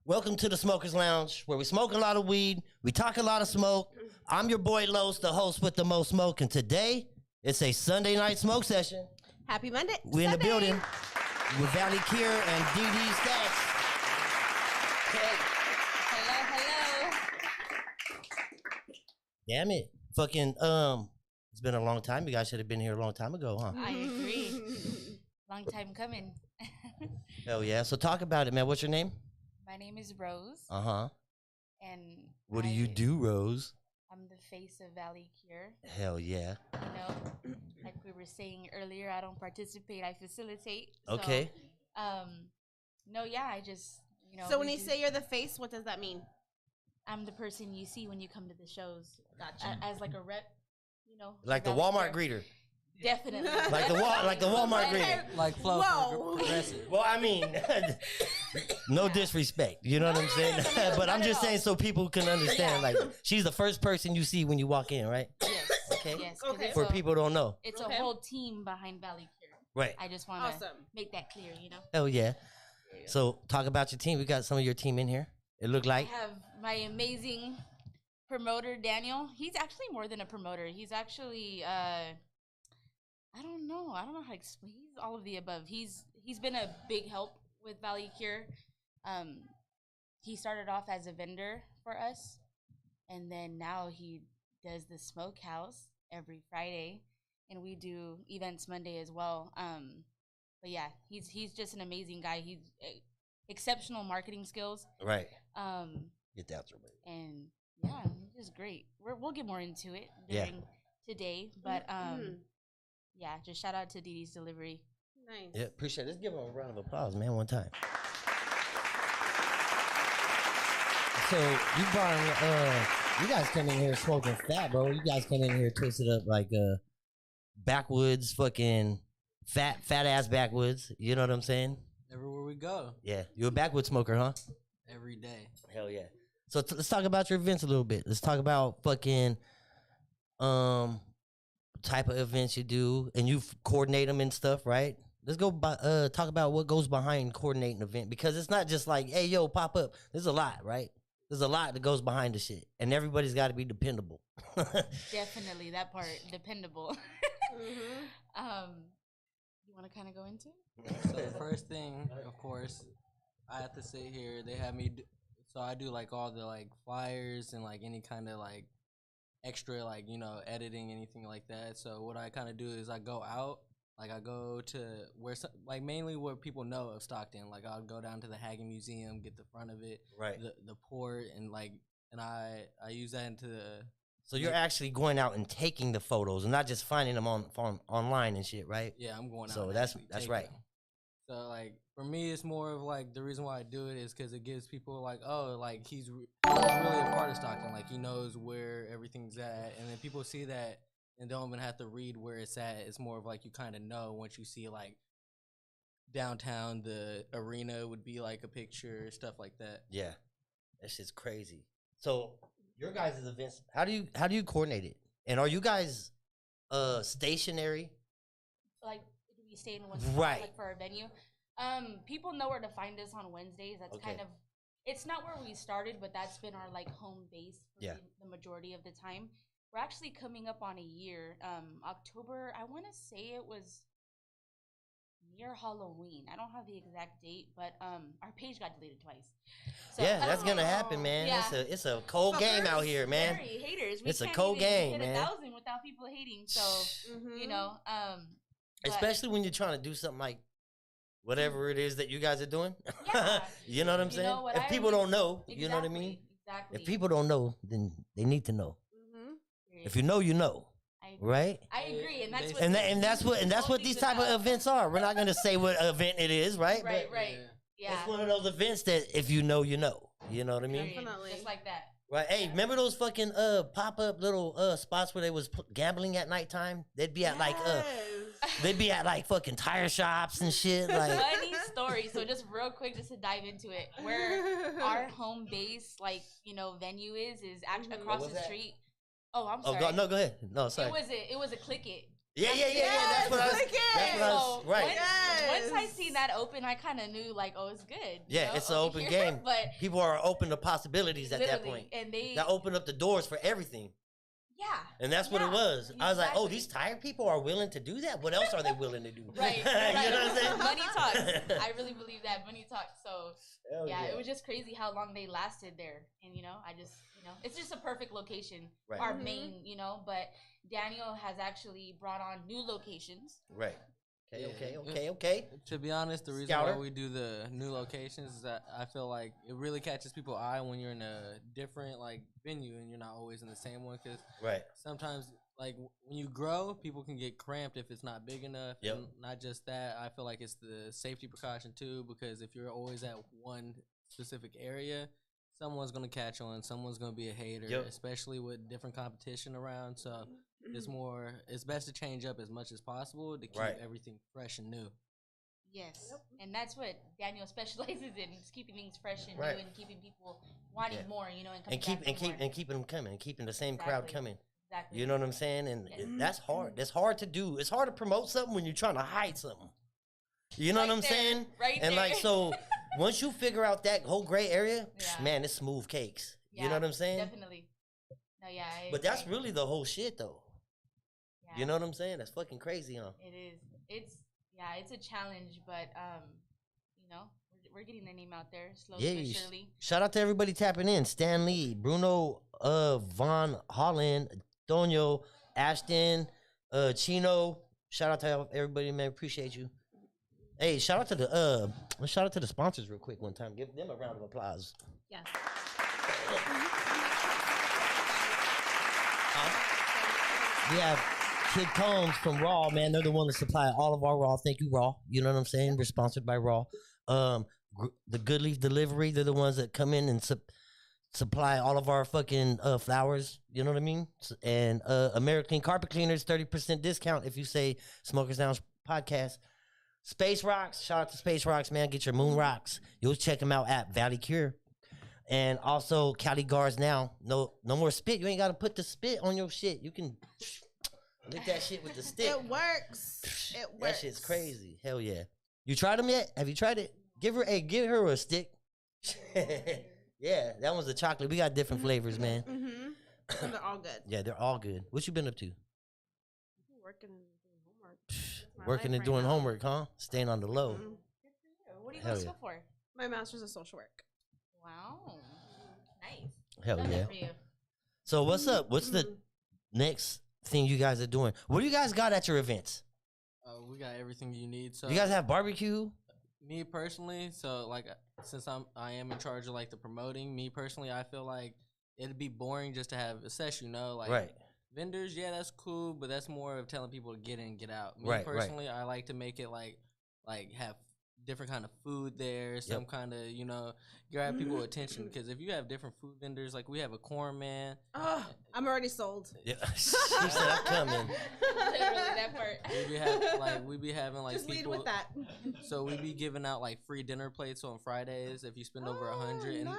Welcome to the Smokers Lounge, where we smoke a lot of weed, we talk a lot of smoke. I'm your boy Los, the host with the most smoke, and today it's a Sunday night smoke session. Happy Monday. We in the building with Valley Kier and DD Stats. Hello. Damn it, fucking it's been a long time. You guys should have been here a long time ago, huh? I agree. Long time coming. Hell yeah. So talk about it, man. What's your name? My name is Rose. Uh-huh. And What do you do, Rose? I'm the face of Valley Cure. Hell yeah. You know, like we were saying earlier, I don't participate, I facilitate. Okay. So, no, yeah, I just, So when you say you're the face, what does that mean? I'm the person you see when you come to the shows. Gotcha. As like a rep, Like the Valley Walmart Cure. greeter. Definitely. Like the Walmart greeter. Like Flo Whoa. Progressive. Well, I mean, no disrespect, you know what I'm saying? But I'm just saying so people can understand. Like, she's the first person you see when you walk in, right? Yes. Okay. Yes. 'Cause Okay. it's For a- people who don't know. It's Okay. a whole team behind Valley Cure. Right. I just want to Awesome. make that clear, Hell yeah. So talk about your team. We got some of your team in here. It looked like. I have my amazing promoter, Daniel. He's actually more than a promoter. He's actually, I don't know how to explain. He's all of the above. He's been a big help with Valley Cure. He started off as a vendor for us, and then now he does the smokehouse every Friday, and we do events Monday as well. But yeah, he's just an amazing guy. He's exceptional marketing skills. Right. Get that your way. And yeah, he's just great. We'll get more into it during today, but yeah, just shout out to Dee Dee's Delivery. Nice. Yeah, appreciate it. Let's give him a round of applause, man, one time. So you you guys come in here smoking fat, bro. You guys come in here twisted up like backwoods, fucking fat ass backwoods. You know what I'm saying? Everywhere we go. Yeah, you a backwoods smoker, huh? Every day. Hell yeah. So let's talk about your events a little bit. Let's talk about fucking type of events you do, and you coordinate them and stuff, right? Let's go talk about what goes behind coordinating an event, because it's not just like, hey, yo, pop up. There's a lot, right? There's a lot that goes behind the shit, and everybody's got to be dependable. Definitely that part, dependable. You want to kind of go into it? So the first thing, of course, I have to sit here. They have me. So I do like all the like flyers and like any kind of like extra like editing, anything like that. So what I kind of do is I go out. Like I go to like mainly where people know of Stockton. Like I'll go down to the Hagen Museum, get the front of it, Right. the port, and I use that into the. So you're actually going out and taking the photos and not just finding them on online and shit, right? Yeah, I'm going out. So and that's actually right. take them. So like for me, it's more of like the reason why I do it is because it gives people like, oh, like he's really a part of Stockton. Like he knows where everything's at, and then people see that and don't even have to read where it's at. It's more of like you kind of know once you see like downtown, the arena would be like a picture, stuff like that. Yeah, that shit's crazy. So your guys' events, how do you coordinate it? And are you guys stationary? Like, do we stay in one Right. spot, like for our venue? People know where to find us on Wednesdays. That's Okay. kind of, it's not where we started, but that's been our like home base for Yeah. the majority of the time. We're actually coming up on a year. October, I want to say it was near Halloween. I don't have the exact date, but our page got deleted twice. So, Yeah, that's gonna happen, man. Yeah. It's a cold game out here, man. Scary haters. It's a can't cold even game, hit man. 1,000 without people hating. So but- Especially when you're trying to do something like whatever it is that you guys are doing. Yeah. You know what I'm You saying? know what If I people always- don't know, you know what I mean? Exactly. If people don't know, then they need to know. If you know, you know, I agree. right? I agree, and that's what And that's what these type of events are. We're not gonna say what event it is, right? Right, But right. Yeah. It's one of those events that if you know, you know. You know what I mean? Definitely. Just like that. Right. Hey, remember those fucking pop up little spots where they was gambling at nighttime? They'd be at they'd be at like fucking tire shops and shit. Like Funny story. So just real quick, just to dive into it, where our home base, like venue is actually across was the that? street. Oh, I'm oh sorry. go ahead. No, sorry. It was a Click It. Yeah. That's what I was. So Right. once I seen that open, I kind of knew like, oh, it's good. Yeah, it's an open game. But people are open to possibilities at that point. and that opened up the doors for everything. Yeah. And that's what it was. I was like, oh, these tired people are willing to do that? What else are they willing to do? Right. You know what I'm saying? Money talks. I really believe that money talks. So, yeah, it was just crazy how long they lasted there. And, I just, it's just a perfect location. Right. Our main, but Daniel has actually brought on new locations. Right. Okay. To be honest, the reason why we do the new locations is that I feel like it really catches people's eye when you're in a different like venue and you're not always in the same one. Because sometimes like when you grow, people can get cramped if it's not big enough. Yep. And not just that, I feel like it's the safety precaution too. Because if you're always at one specific area, someone's gonna catch on. Someone's gonna be a hater, especially with different competition around. So it's best to change up as much as possible to keep everything fresh and new. Yes, and that's what Daniel specializes in: is keeping things fresh and new, and keeping people wanting more. And keeping them coming, and keeping the same crowd coming. Exactly. You know what I'm saying? And that's hard. That's hard to do. It's hard to promote something when you're trying to hide something. You know what I'm saying? Right and there. like so, once you figure out that whole gray area, man, it's smooth cakes. Yeah, you know what I'm saying? Definitely. No, yeah. But that's really the whole shit, though. Yeah. You know what I'm saying? That's fucking crazy, huh? It is. It's a challenge, but we're getting the name out there slowly but surely. Shout out to everybody tapping in: Stan Lee, Bruno, Von Holland, Antonio, Ashton, Chino. Shout out to everybody, man. Appreciate you. Hey, shout out to the sponsors real quick one time. Give them a round of applause. Yes. We have Kid Combs from Raw, man. They're the one that supply all of our Raw. Thank you, Raw. You know what I'm saying? We're sponsored by Raw. The Good Leaf Delivery, they're the ones that come in and supply all of our fucking flowers. You know what I mean? And American Carpet Cleaners, 30% discount if you say Smokers Lounge Podcast. Space Rocks, shout out to Space Rocks, man. Get your moon rocks. You'll check them out at Valley Cure. And also Cali Guards now. No more spit. You ain't got to put the spit on your shit. You can lick that shit with the stick. It works. That shit's crazy. Hell yeah. You tried them yet? Have you tried it? Give her a stick. Yeah, that one's the chocolate. We got different flavors, man. Mm-hmm. And they're all good. Yeah, they're all good. What you been up to? Working and doing homework. Working and doing homework, huh? Staying on the low. Good for you. What are you going to school for? My master's in social work. Wow. Nice. Hell Love yeah. that for you. So what's up? What's the next thing you guys are doing? What do you guys got at your events? We got everything you need. So You guys have barbecue? Me personally, so like since I am in charge of like the promoting, me personally, I feel like it'd be boring just to have a session, like vendors, yeah, that's cool, but that's more of telling people to get in, get out. Me personally, I like to make it like have different kind of food there, some kind of, grab people attention. Because if you have different food vendors, like we have a corn man. Oh, I'm already sold. Yeah. She said I'm coming. Literally that part. We be having like just people, lead with that. So we be giving out like free dinner plates on Fridays if you spend over 100, nice.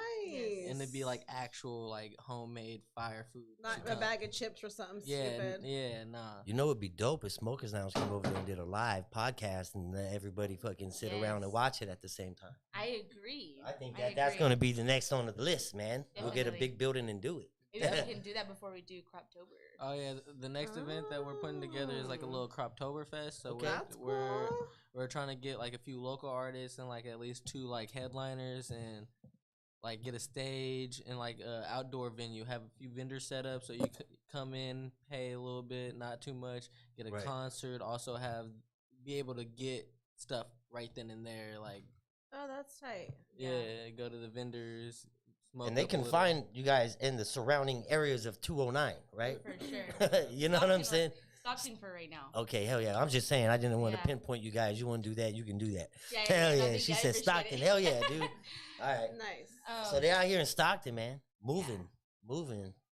and it'd be like actual like homemade fire food. Not a bag of chips or something stupid. Yeah, nah. You know it'd be dope if Smokers Lounge came over there and did a live podcast and let everybody fucking sit around and watch it at the same time. I agree. I think that's going to be the next on the list, man. We'll get a big building and do it. Maybe we can do that before we do Croptober. Oh yeah, the next event that we're putting together is like a little Croptober fest. So we're trying to get like a few local artists and like at least 2 like headliners and like get a stage and like a outdoor venue. Have a few vendors set up so you come in, pay a little bit, not too much. Get a concert. Also be able to get stuff right then and there. Like, oh, that's tight. Yeah, go to the vendors. And they can find you guys in the surrounding areas of 209, right? For sure. You know what I'm saying? Stockton for right now. Okay, hell yeah. I'm just saying, I didn't want to pinpoint you guys. You want to do that, you can do that. Yeah, hell yeah. She said Stockton. Hell yeah, dude. All right. Nice. So they're out here in Stockton, man. Moving.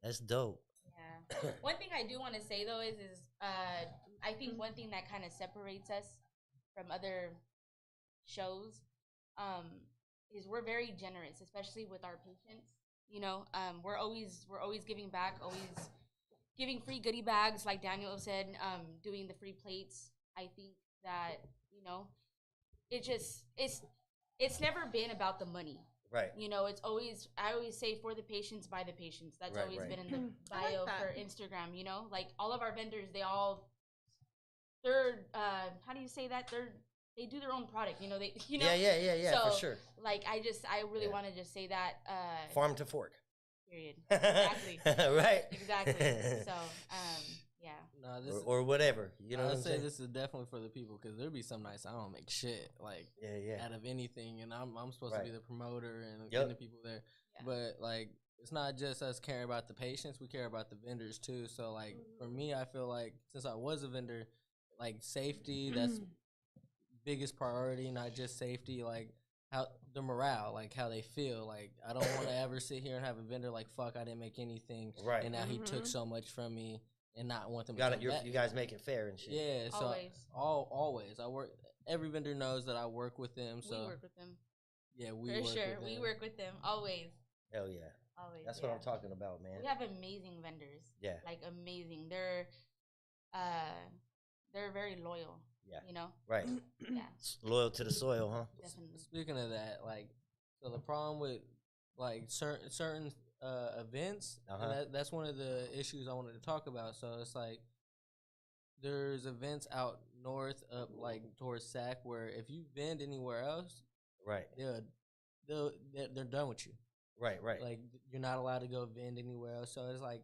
That's dope. Yeah. One thing I do want to say, though, is I think one thing that kind of separates us from other shows is we're very generous, especially with our patients. We're always giving back, always giving free goodie bags, like Daniel said, doing the free plates. I think that, you know, it's never been about the money. Right. You know, it's always, I always say, for the patients, by the patients. That's Right, always right. been in the I like bio that. for Instagram, you know? Like, all of our vendors, how do you say that? They do their own product, you know? Yeah, So, for sure. Like, I really want to just say that. Farm to fork. Period. Exactly. Right. Exactly. So, yeah. No, this or whatever. You know what I'd I'm say saying? this is definitely for the people because there'll be some nights I don't make shit like Yeah. out of anything, and I'm supposed to be the promoter and Yep. getting the people there. Yeah. But like, it's not just us caring about the patients; we care about the vendors too. So like, for me, I feel like since I was a vendor, like safety, that's biggest priority. Not just safety, like how the morale, like how they feel. Like I don't want to ever sit here and have a vendor like, fuck, I didn't make anything, Right. and now he took so much from me. And not want them to Got come it. back. You guys make it fair and shit. Yeah, so Always. always I work. Every vendor knows that I work with them. So we work with them. yeah, we For work sure. with them. We work with them always. Hell yeah. Always. That's what I'm talking about, man. We have amazing vendors. Yeah. Like amazing. They're very loyal. Yeah. You know? Right. Yeah. Loyal to the soil, huh? Definitely. Speaking of that, like, so the problem with like certain events, and that's one of the issues I wanted to talk about. So it's like there's events out north up like towards Sac where if you vend anywhere else, right, they're done with you. Right. Like you're not allowed to go vend anywhere else. So it's like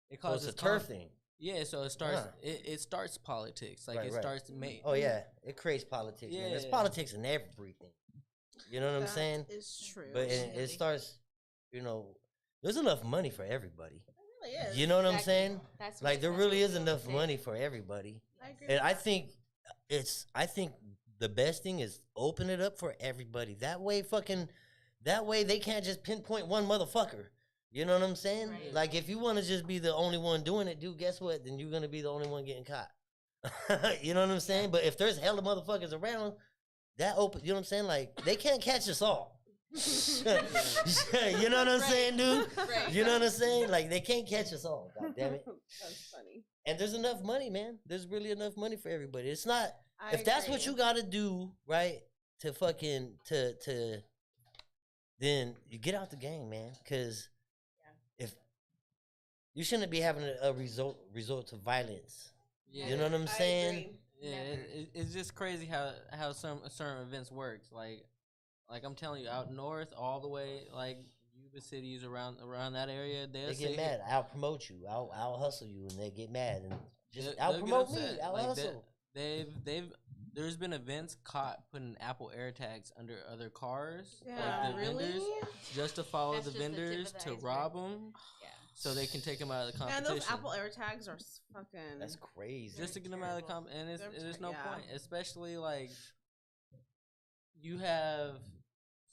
it So causes it's a turf thing. Yeah, so it starts. It starts politics. Like it starts to make. Oh yeah, it creates politics. Yeah, man. There's politics in everything. You know what I'm saying? It's true. But it starts. You know, there's enough money for everybody. It really is. You know what I'm saying? That's like there really is enough money for everybody. I agree. And I think the best thing is open it up for everybody. That way they can't just pinpoint one motherfucker. You know what I'm saying? Right. Like if you want to just be the only one doing it, dude, guess what? Then you're gonna be the only one getting caught. You know what I'm saying? But if there's hella motherfuckers around, that open, you know what I'm saying? Like they can't catch us all. You know what I'm saying, dude? Right. You know what I'm saying? Like they can't catch us all. God damn it. That's funny. And there's enough money, man. There's really enough money for everybody. It's not I that's agree. what you gotta do, right? To fucking to then you get out the game, man. Cause if you shouldn't be having a result to violence. Yeah. You know what I'm saying? Agree. Yeah, it's just crazy how some certain events works. Like I'm telling you, out north, all the way, like Yuba cities around that area, they get mad. I'll promote you. I'll hustle you, and they get mad and just out they'll promote get me. upset. I'll Like, hustle. There's been events caught putting Apple AirTags under other cars, Yeah, like the really? vendors, just to follow That's the just the tip of vendors the to iceberg. rob them, Yeah. so they can take them out of the And competition. those Apple AirTags are fucking. That's crazy. Just to get them out of the terrible. and there's no Yeah. point, especially like you have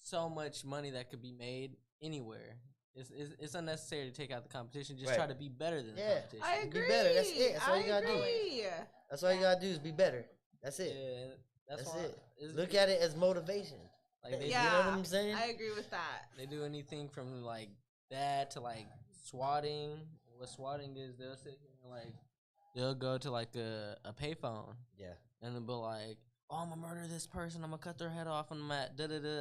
so much money that could be made anywhere. It's unnecessary to take out the competition. Just try to be better than the competition. I agree. Be better. That's it. That's all you gotta do. agree. That's all you gotta do is be better. That's it. Yeah, That's why it. Look at it as motivation. Like they, You know what I'm saying? I agree with that. they do anything from like that to like swatting. What swatting is, they'll sit here and like they'll go to like a payphone Yeah. and they'll be like, "Oh, I'm gonna murder this person. I'm gonna cut their head off on that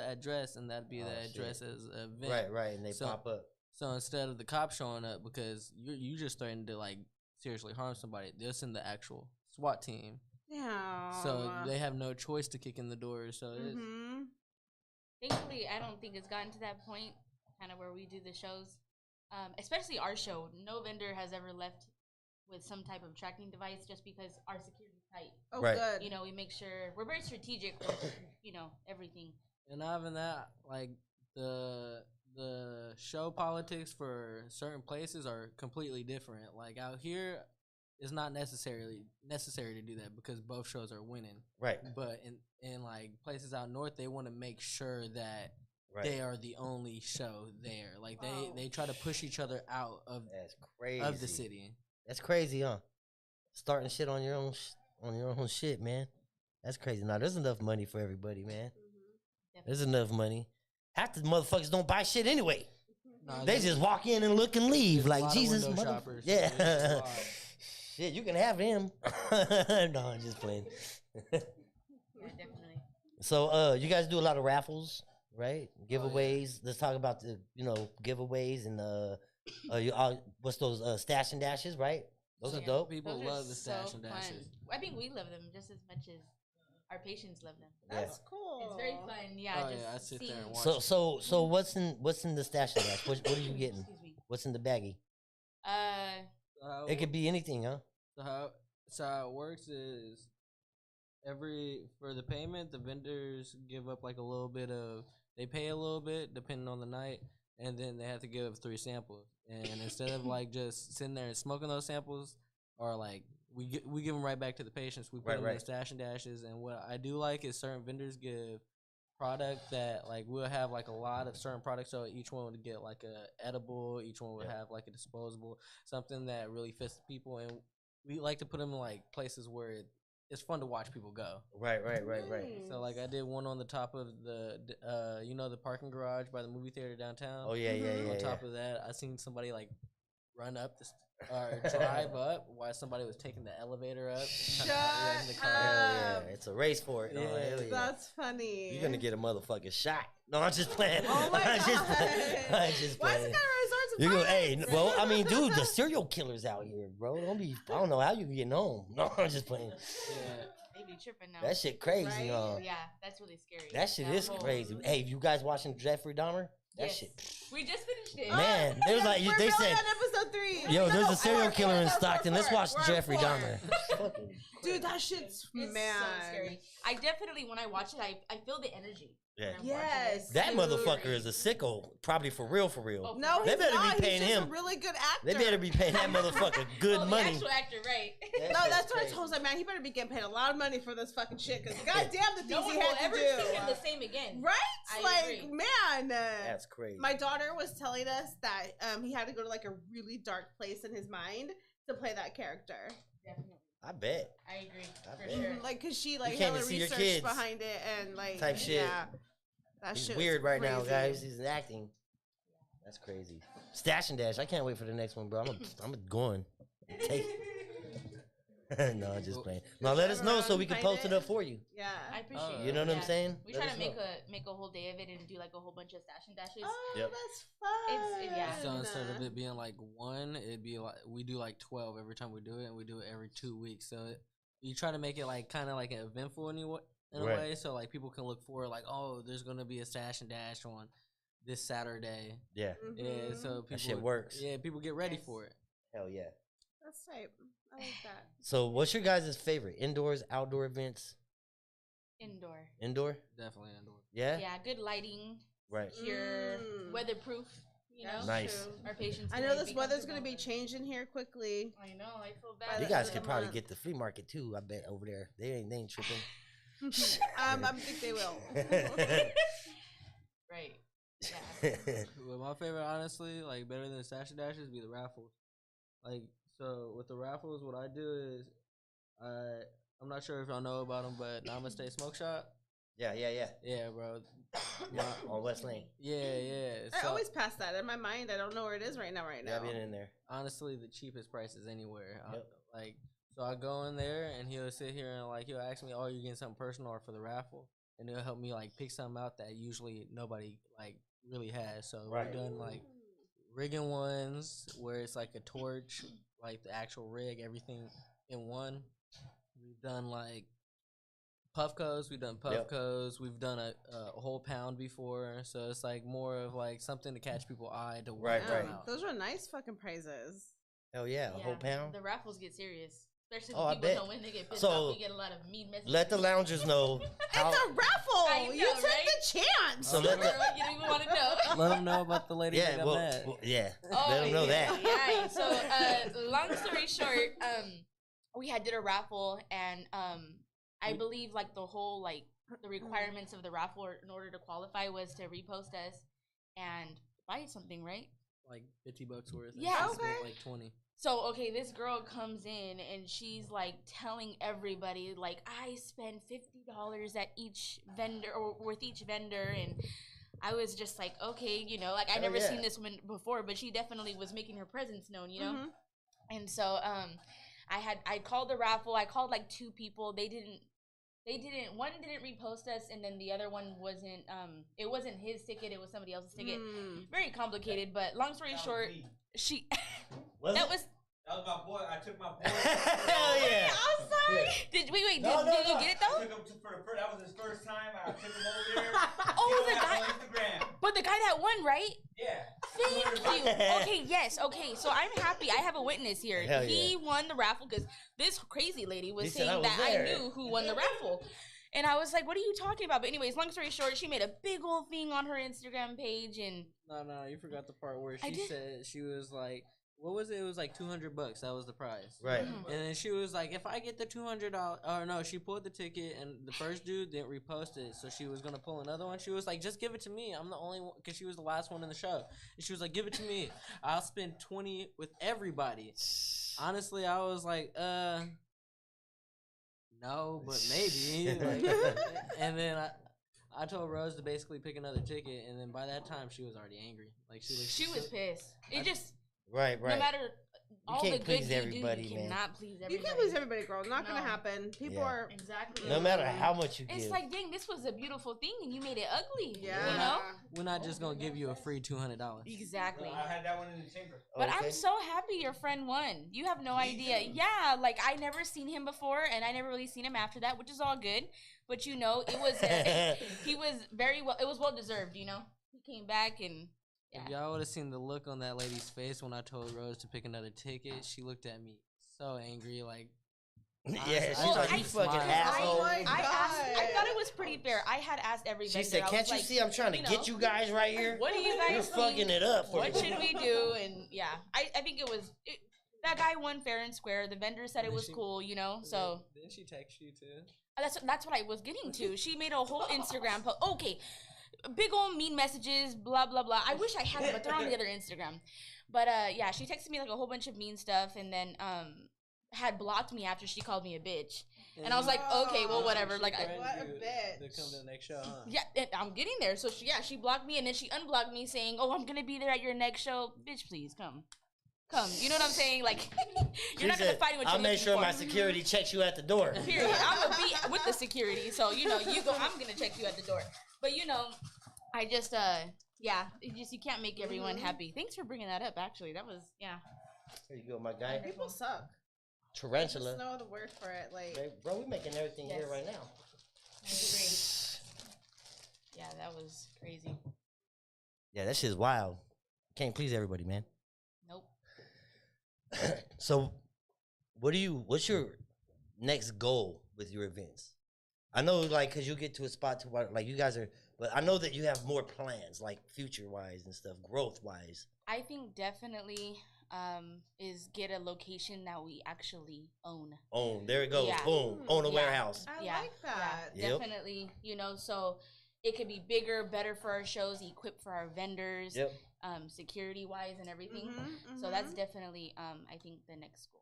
address," and that'd be Oh, the shit. address as a event. Right, and they So- pop up. So instead of the cops showing up because you just threatened to like seriously harm somebody, they'll send the actual SWAT team. Yeah. So they have no choice to kick in the doors. So it's Thankfully, I don't think it's gotten to that point, kind of where we do the shows, especially our show. No vendor has ever left with some type of tracking device just because our security's tight. Oh, Right. good. You know, we make sure we're very strategic with, everything. And not even that, like the show politics for certain places are completely different. Like out here, it's not necessary to do that because both shows are winning. Right. But in like places out north, they want to make sure that they are the only show there. Like they try to push each other out of That's crazy. of the city. That's crazy, huh? Starting shit on your own shit, man. That's crazy. Now there's enough money for everybody, man. There's enough money. Half the motherfuckers don't buy shit anyway. Nah, They just walk in and look and leave there's a like lot of Jesus. window mother- shoppers. There's a Yeah. lot. Shit, you can have him. No, I'm just playing. Yeah, definitely. So, you guys do a lot of raffles, right? Oh, yeah. Giveaways. Let's talk about the, giveaways and what's those stash and dashes, right? Those Oh, are yeah. dope. People Those are love the stash so and fun. dashes. I think we love them just as much as our patients love them. That's cool. It's very fun. Yeah, Oh, just yeah, I sit there seeing. and watch. So what's in the stash and dash? What are you getting? Excuse me. What's in the baggie? It could be anything, huh? So how it works is for the payment, the vendors give up like a little bit of, they pay a little bit depending on the night, and then they have to give 3 samples. And instead of like just sitting there and smoking those samples, or like we give them right back to the patients, we put them in Right. the stash and dashes. And what I do like is certain vendors give product that like we'll have like a lot of certain products, so each one would get like a edible, each one would have like a disposable, something that really fits the people. And we like to put them in like places where it's fun to watch people go. Right. So like I did one on the top of the the parking garage by the movie theater downtown. Oh yeah. On top of that, I seen somebody like run up or drive up while somebody was taking the elevator up. Shut in the car. Hell yeah, it's a race for it. Yeah. Oh, hell yeah. That's funny. You're gonna get a motherfucking shot. No, I'm just playing. Oh my I'm just God. playing. I'm just Why is playing. it gonna resort to You go, violence? hey, well, I mean, dude, the serial killers out here, bro. I don't know how you getting home. No, I'm just playing. Yeah. They be tripping now. That shit crazy, Right? huh? Yeah, that's really scary. That shit is whole- crazy. Hey, you guys watching Jeffrey Dahmer? That Yes. shit. We just finished it. Man, it was like We're they really said, on episode 3. yo, there's No, a serial we're killer in four. Stockton. Let's watch We're Jeffrey four. Dahmer. Fucking Dude, that shit's It's man. so scary. I definitely, when I watch it, I feel the energy. Yeah. when I'm watching Yes. it. That Dude. motherfucker is a sicko, probably for real, for real. Oh, No, They he's better be not. paying He's just him. a really good actor. They better be paying that motherfucker good Oh, money. The actual actor, right? That No, shit's that's what I crazy. told him, man. He better be getting paid a lot of money for this fucking shit. Because goddamn, the things No one he will had ever to see do. him the same again. Right? I Like, agree. man. That's crazy. My daughter was telling us that he had to go to like a really dark place in his mind to play that character. Definitely. I bet. I agree. I For bet. sure. Like, cause she like You can't hella even see your research kids. behind it and like Type shit. Yeah, that He's shit was weird right now, crazy. guys. He's acting. That's crazy. Stash and dash. I can't wait for the next one, bro. I'm going. Take. No, I'm just playing. No, let us know so we can Find post it it. up for you. Yeah. I appreciate it. You know what I'm Yeah. saying? We Let try us to know. make a whole day of it and do like a whole bunch of stash and dashes. Oh, Yep. that's fun. yeah. So instead of it being like 1, it'd be like we do like 12 every time we do it, and we do it every 2 weeks. So you try to make it like kind of like an eventful in a Right. way, so like people can look forward, like, oh, there's gonna be a stash and dash on this Saturday. Yeah. Mhm. Yeah, so people shit works. Yeah, people get ready Yes. for it. Hell yeah. That's type. I like that. So, what's your guys' favorite? Indoors, outdoor events? Indoor. Indoor? Definitely indoor. Yeah? Yeah, good lighting, Right. secure, Mm. weatherproof. You know, That's Nice. true. our patients. I can, know like, this be weather's gonna be comfortable. changing here quickly. I know. I feel By bad. You the guys end could of the probably month. get the flea market too, I bet, over there. They ain't tripping. I think they will. Right. Yeah. Well, my favorite, honestly, like better than the stash and dashes, be the raffles. Like, so with the raffles, what I do is, I'm not sure if y'all know about them, but Namaste Smoke Shop. yeah. Yeah, bro. On West Lane. Yeah. I So, always pass that in my mind. I don't know where it is right now. Yeah, I've been in there. honestly, the cheapest prices anywhere. Yep. So I go in there and he'll sit here and like he'll ask me, "Oh, you getting something personal or for the raffle?" And he'll help me like pick something out that usually nobody like really has. So Right. we've done like rigging ones where it's like a torch, like the actual rig, everything in one. We've done like Puffco's. We've done Yep. Puffco's. We've done a whole pound before. So it's like more of like something to catch people's eye to Right, want Yeah, them out. Those are nice fucking prizes. Hell yeah, a whole pound. The raffles get serious, especially Oh, I when people bet. don't win. They get pissed So, off. We get a lot of mean messages. Let the loungers know how. It's a raffle. I You know, took right? the chance. So let the- Girl, you don't even want to know. Let them know about the lady that Yeah, got well, mad. yeah. Oh, Let them know yeah, that. Yeah. So, long story short, we did a raffle, and I believe like the whole like the requirements of the raffle in order to qualify was to repost us and buy something, right? Like $50 worth. and Yeah. she spent, Okay. like 20. So okay, this girl comes in and she's like telling everybody like I spend $50 at each vendor or with each vendor, and I was just like, okay, you know, like I Hell never yeah. seen this woman before, but she definitely was making her presence known, you know. Mhm. And so I called the raffle. I called like 2 people. They didn't one didn't repost us, and then the other one wasn't it wasn't his ticket, it was somebody else's ticket. Very complicated, but long story short, she that was That was my boy. I took my boy. Hell yeah. I'm sorry. Did did you get it though? I took him that was his first time. I took him over there. Oh, He the don't have guy. on Instagram. But the guy that won, right? Yeah. Thank you. Okay, yes. Okay, so I'm happy. I have a witness here. Hell He yeah. won the raffle because this crazy lady was He said I saying was that I there. knew who won the raffle. And I was like, what are you talking about? But anyways, long story short, she made a big old thing on her Instagram page. And No, you forgot the part where I she did. said she was like, what was it? It was like $200. That was the prize. Right. Mhm. And then she was like, if I get the $200, or no, she pulled the ticket, and the first dude didn't repost it, so she was gonna pull another one. She was like, just give it to me. I'm the only one, because she was the last one in the show. And she was like, give it to me. I'll spend 20 with everybody. Honestly, I was like, no, but maybe. Like, and then I told Rose to basically pick another ticket, and then by that time she was already angry. Like she was pissed. It just Right, right. no matter all the can't good please you everybody, do, you man. cannot please You everybody. can't please everybody, girl. Not gonna No. happen. People Yeah. are. Exactly. No matter how much you It's give. like, dang, this was a beautiful thing, and you made it ugly. Yeah. You know. We're not just gonna give you a free $200. Exactly. I had that one in the chamber. But Okay. I'm so happy your friend won. You have no idea. Yeah, like I never seen him before, and I never really seen him after that, which is all good. But you know, it was he was very well. It was well deserved. You know, he came back and If yeah. y'all would have seen the look on that lady's face when I told Rose to pick another ticket, she looked at me so angry, like, Yeah, Well, she's like, I- you fucking I- asshole. Oh my I asked. I God. thought it was pretty fair. I had asked every She vendor. said, I can't was you like, see I'm trying to know, get you guys right here? What do you guys You're think? fucking it up for What me. should we do? And yeah, I think it was that guy won fair and square. The vendor said it was cool, you know. So Didn't she text you too? that's what I was getting to. She made a whole Instagram post. Okay, big old mean messages, blah blah blah. I wish I had them, but they're on the other Instagram. But yeah, she texted me like a whole bunch of mean stuff, and then had blocked me after she called me a bitch. And I was like, okay, well, whatever. Like, What a To bitch. come to the next show, huh? yeah, and I'm getting there. So she blocked me, and then she unblocked me, saying, "Oh, I'm gonna be there at your next show, bitch. Please come." You know what I'm saying? Like, She you're not gonna said, find what I'll you're make looking sure for. my security checks you at the door. Period. I'm gonna be with the security, so you know, you go. I'm gonna check you at the door. But you know, I just yeah, you can't make everyone happy. Thanks for bringing that up. Actually, that was yeah. There you go, my guy. People suck. There's Tarantula. no other word for it. Like, Hey, bro, we making everything here Yes. right now. I agree. Yeah, that was crazy. Yeah, that shit's wild. Can't please everybody, man. Nope. So, what's your next goal with your events? I know, like, cause you get to a spot to where, like, you guys are, but I know that you have more plans, like future wise and stuff, growth wise. I think definitely is get a location that we actually own. Own, there it goes, Yeah. boom, own a Yeah. warehouse. I Yeah, like that. Yeah, Yep. definitely. You know, so it could be bigger, better for our shows, equipped for our vendors, Yep. security wise and everything. Mhm, So that's mhm. definitely I think the next goal.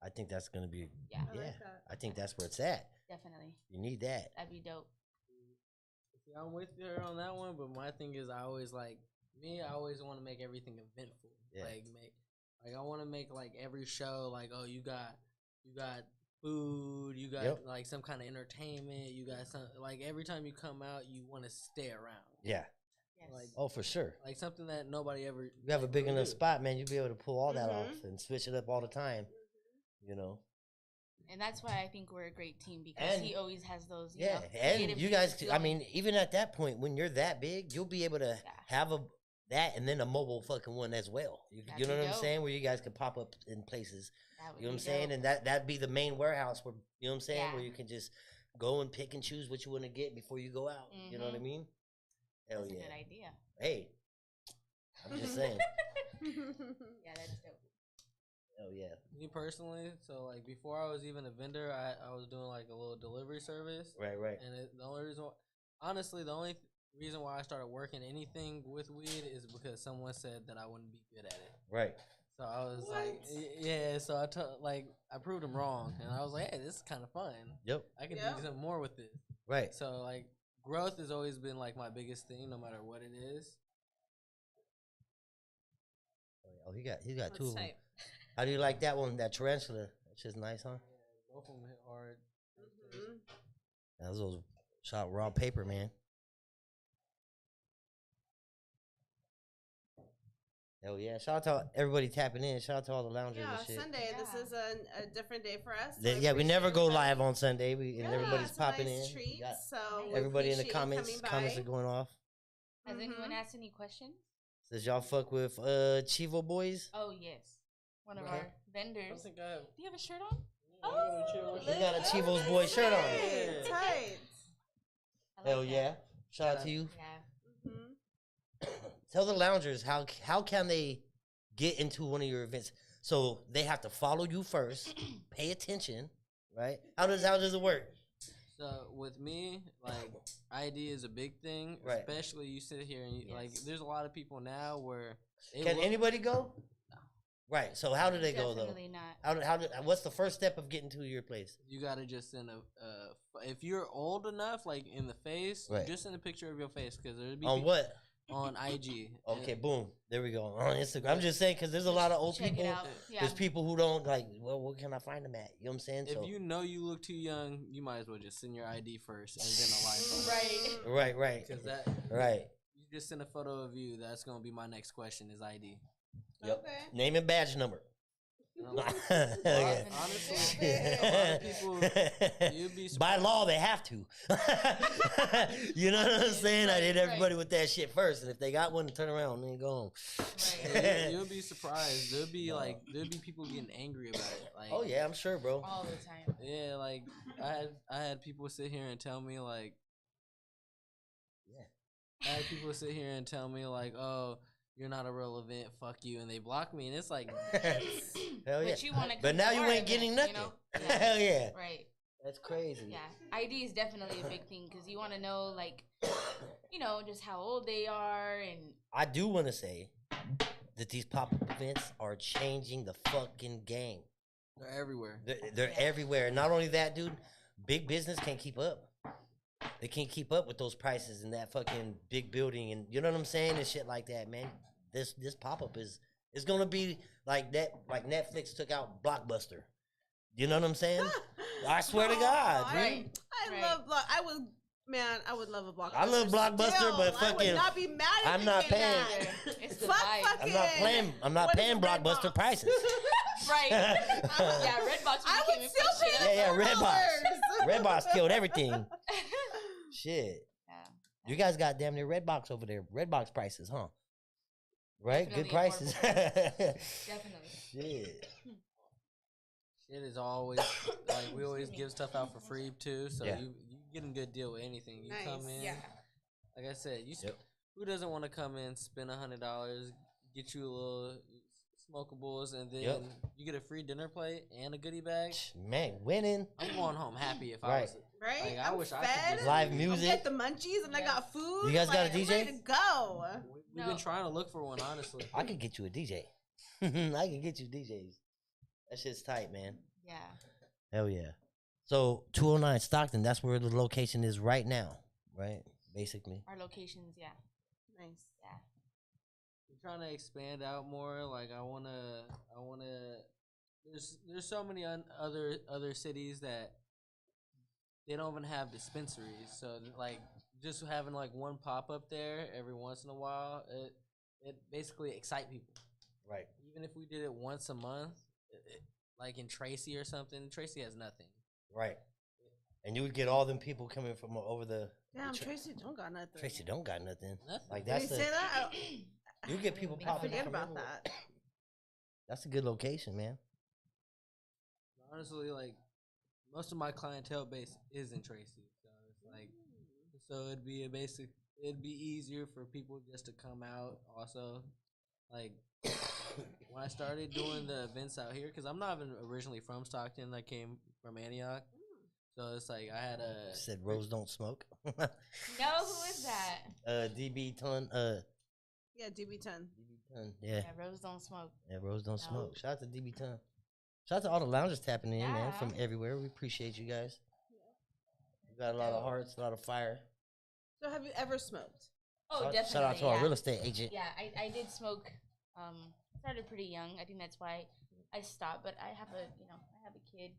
I think that's gonna be, Yeah, I yeah. like that. I think that's where it's at. definitely. You need that. That'd be dope. See, I'm with her on that one, but my thing is, I always like me. I always want to make everything eventful. Yeah. Like I want to make like every show like, oh, you got food, you got Yep. like some kind of entertainment, you got some like every time you come out, you want to stay around. Yeah. Yes. Like Oh, for sure. like something that nobody ever. You have a big really enough do. spot, man. You'll be able to pull all that Mhm. off and switch it up all the time. You know. And that's why I think we're a great team because And- he always has those. Yeah, know, and creative you guys. things I going. mean, even at that point, when you're that big, you'll be able to Yeah. have that and then a mobile fucking one as well. You That'd know be what I'm dope. saying? Where you guys can pop up in places. That would You know what I'm be saying? dope. And that'd be the main warehouse where you know what I'm saying, where Yeah. you can just go and pick and choose what you want to get before you go out. You know what I Mhm. mean? Hell That's a yeah. good idea. Hey, I'm just saying. Yeah, that's dope. Hell yeah. Me personally, so like before I was even a vendor, I was doing like a little delivery service. Right, right. And the only reason, honestly, the only reason why I started working anything with weed is because someone said that I wouldn't be good at it. Right. So I was like, What? yeah. So I proved them wrong, and I was like, hey, this is kind of fun. Yep. I can Yeah. do something more with it. Right. So like growth has always been like my biggest thing, no matter what it is. Oh, he got Let's two of them. type. How do you like that one? That tarantula. That's just nice, huh? Both of them hit hard. Mhm. That was those shot raw paper, man. Hell yeah! Shout out to everybody tapping in. Shout out to all the loungers Yeah, and shit. Sunday. This Yeah. is a different day for us. They- I yeah, we never appreciate go everybody. live on Sunday. And Yeah, everybody's it's a popping nice in. treat. Got So we everybody in the appreciate you comments coming are by. going off. Has anyone Mhm. asked any questions? Says y'all fuck with Chivo boys. Oh yes, one of Okay. our I vendors. think I have. Do you have a shirt on? He got a Chivo's boy shirt on. Tight. Tight. I like Hell that. yeah! Shout out to you. Yeah. Mhm. Tell the loungers how can they get into one of your events? So they have to follow you first, pay attention, right? How does it work? So with me, like ID is a big thing, Right. especially you sit here and you, like. Yes. There's a lot of people now where they Can look- anybody go? Right. So how do they go though? Definitely not. What's the first step of getting to your place? You gotta just send if you're old enough, like in the face, Right. just send a picture of your face because there'll be On people what? on IG. Okay, boom. There we go. On Instagram. I'm just saying because there's a lot of old Check people. it out. Yeah. There's people who don't like. Well, where can I find them at? You know what I'm saying? If So you know you look too young, you might as well just send your ID first and then a live photo. Right. right. Because that Right. you just send a photo of you. That's gonna be my next question is ID. Yep. Okay. Name and badge number. Hell yeah. Honestly, a lot of people, you'd be By law, they have to. You know what I'm saying? I did everybody with that shit first, and if they got one, turn around and then go home. you'll be surprised. There'll be people getting angry about it. Like, Oh yeah, I'm sure, bro. All the time. yeah. Like I had people sit here and tell me like, Yeah. I had people sit here and tell me like, oh, you're not a real event. Fuck you, and they block me, and it's like, Hell yeah. But you want to. But now you ain't getting nothing. Hell yeah. Right. That's crazy. Yeah. ID is definitely a big thing because you want to know, like, just how old they are and. I do want to say that these pop-up events are changing the fucking game. they're everywhere. They're everywhere. Not only that, dude, big business can't keep up. They can't keep up with those prices in that fucking big building, and you know what I'm saying, and shit like that, man. This pop-up is gonna be like that, like Netflix took out Blockbuster. You know what I'm saying? I swear to God, dude. Right. I love I would love a Blockbuster. I love Blockbuster, still. but I would fucking- not be mad if I'm it not came paying. back. It's the Fuck vibe. fucking. I'm not what is paying it, Redbox? Blockbuster prices. Right. Yeah, Redbox. I When would you came in still first, pay shit. that Yeah, $4. Redbox killed everything. Shit. Yeah. You guys got damn near Redbox over there. Redbox prices, huh? Right? Good Definitely prices. Definitely. Shit. Shit is always like we always give stuff out for free too, so Yeah. you getting a good deal with anything. You come Nice. in, Yeah. like I said, Yep. who doesn't want to come in, spend $100, get you a little smokables, and then Yep. you get a free dinner plate and a goodie bag. Man, winning. I'm going home happy if I Right. was. Right? Like, I I'm wish I could fed. just- Live I music. get the munchies and I Yeah. got food. You guys got a I'm DJ? ready to go. We've been No. trying to look for one, honestly. I could get you a DJ. I can get you DJs. That shit's tight, man. Yeah. Hell yeah. So 209 Stockton, that's where the location is right now, right? Basically. Our locations, yeah. Nice. Yeah. I'm trying to expand out more. Like I wanna. There's so many other cities that they don't even have dispensaries. So like just having like one pop up there every once in a while, it basically excite people. Right. Even if we did it once a month, like in Tracy or something. Tracy has nothing. Right. And you would get all them people coming from over the Damn, Tra- Tracy don't got nothing. Tracy don't got nothing. Nothing. Like Did that's he the say that? you get people I popping forget from about everywhere. that. That's a good location, man. Honestly, like most of my clientele base is in Tracy, so it's like, so it'd be easier for people just to come out. Also, like when I started doing the events out here, because I'm not even originally from Stockton, I came from Antioch, so it's like I had a Said Rose don't smoke. No, who is that? DB Ton. Yeah, DB10. DB Ton. Yeah. Yeah, Rose don't smoke. Yeah, Rose don't No. smoke. Shout out to DB Ton. Shout out to all the loungers tapping in, man, Yeah. from everywhere. We appreciate you guys. We got a lot of hearts, a lot of fire. So have you ever smoked? Oh, Shout- definitely. Shout out to yeah. our real estate agent. Yeah, I did smoke. Started pretty young. I think that's why I stopped. But I have a kid.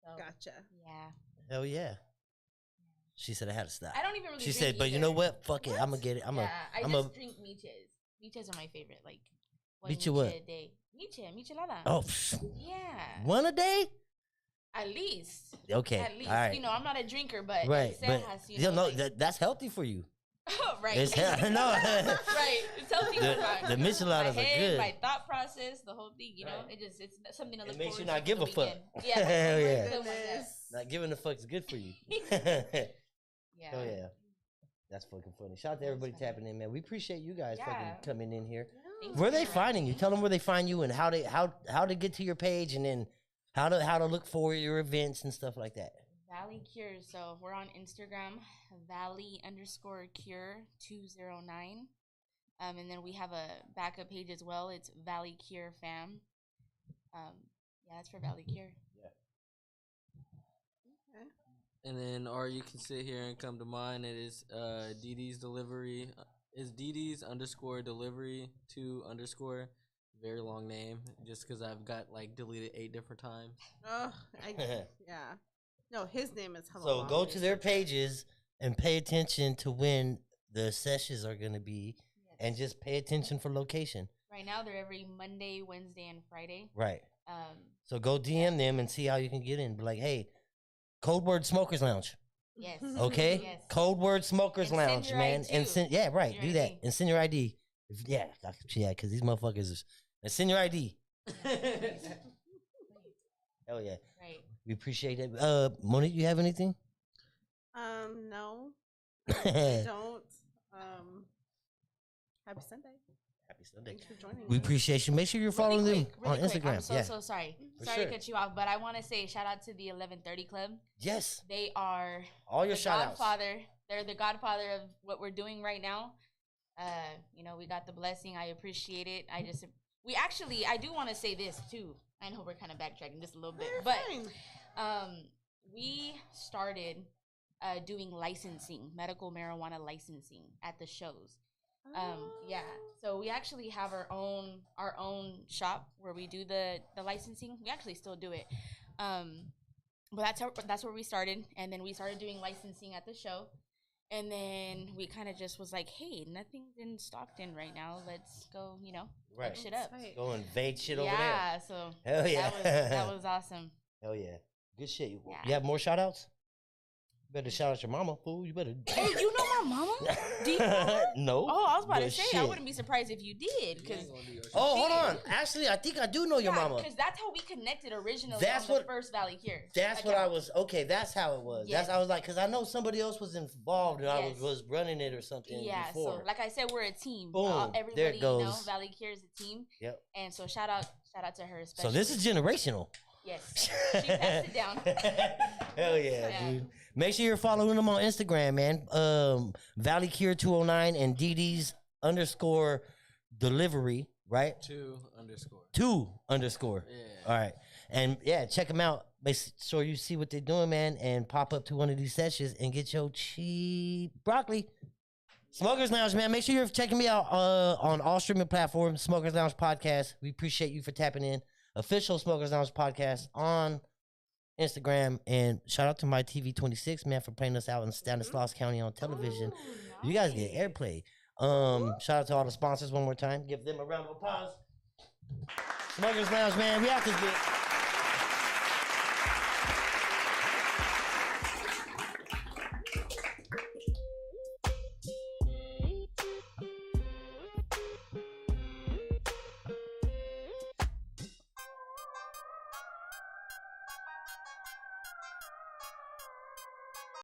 So Gotcha. yeah. Hell yeah. She said I had to stop. I don't even really. She drink said, but you either. know what? Fuck it. I'm gonna get it. Yeah, I I'm just a. drink miches. Miches are my favorite. Like one Miche what? a day. Michelada. Oh, Yeah. one a day? At least. Okay. At least. All right. You know, I'm not a drinker, but Right, Sarah but has, you know like, that's healthy for you. right. It's no. Right. It's healthy The- for the my micheladas are head, good. My thought process, the whole thing, you know, Right. it's something to It look makes you forward not to give for a the fuck. weekend. Yeah. Hell yeah. Something like that. Goodness. Not giving a fuck's good for you. Yeah. Oh yeah. That's fucking funny. Shout out to everybody funny. tapping in, man. We appreciate you guys Yeah. fucking coming in here. Thanks Where for they having finding me. you? Tell them where they find you and how to get to your page, and then how to look for your events and stuff like that. Valley Cure. So we're on Instagram, Valley_Cure 209. And then we have a backup page as well. It's Valley Cure Fam. Yeah, that's for Valley Cure. And then, or you can sit here and come to mine. It is DD's delivery. Is DD's _delivery 2_. Very long name, just because I've got like deleted 8 different times. Oh, yeah. No, his name is hella So long. go to their pages and pay attention to when the sessions are gonna be, Yes. and just pay attention for location. Right now they're every Monday, Wednesday, and Friday. Right. Um, So go DM them and see how you can get in. Be like, hey, code word Smokers Lounge. yes. Okay? Yes. Code word Smokers And send Lounge, your man. ID And too. send right, Your do that. ID. And send your ID. Yeah, because these motherfuckers is and send your ID. Hell yeah. Right. We appreciate it. Monique, you have anything? No, I don't. Happy Sunday. Happy Sunday. Thanks for joining We us. appreciate you. Make sure you're following them on Really quick. Instagram. I'm so yeah. so sorry. For Sorry sure. to cut you off, but I want to say shout out to the 1130 Club. Yes. They are All your the shout outs. godfather. They're the godfather of what we're doing right now. You know, we got the blessing. I appreciate it. I do want to say this too. I know we're kind of backtracking just a little bit, You're but fine. we started doing licensing, medical marijuana licensing at the shows. Yeah, so we actually have our own shop where we do the licensing. We actually still do it, but that's where we started, and then we started doing licensing at the show, and then we kind of just was like, hey, nothing's in Stockton right now. Let's go, Right. pick shit up. That's tight. Go invade shit over there. Yeah, so Hell yeah. that was awesome. Hell yeah. Good shit. You Yeah. have more shout outs? You better shout out your mama, fool. You better. Hey, you know my mama? Do you know her? No. Oh, I was about to but say, I shit. wouldn't be surprised if you did, because Oh, hold on. Actually, I think I do know your mama. Because that's how we connected originally. That's on what- the first Valley Cure. That's what I was. Okay, that's how it was. Yes. I was like, because I know somebody else was involved and I Yes. was running it or something Yeah, before. so like I said, we're a team. Boom, there Everybody, it goes. Valley Cure is a team. Yep. And so shout out to her especially. So this is generational. Yes. She passed it down. Hell yeah, Yeah. dude. Make sure you're following them on Instagram, man. Valley Cure 209 and DD's _delivery, right? 2_. 2_. Yeah. All right. And yeah, check them out. Make sure you see what they're doing, man, and pop up to one of these sessions and get your cheap broccoli. Smokers Lounge, man. Make sure you're checking me out on all streaming platforms. Smokers Lounge Podcast. We appreciate you for tapping in. Official Smokers Lounge Podcast on Instagram. And shout out to my TV 26, man, for playing us out in Stanislaus County on television. Ooh, You guys get nice. airplay. Shout out to all the sponsors one more time. Give them a round of applause. Smokers Lounge, man. We out this bitch.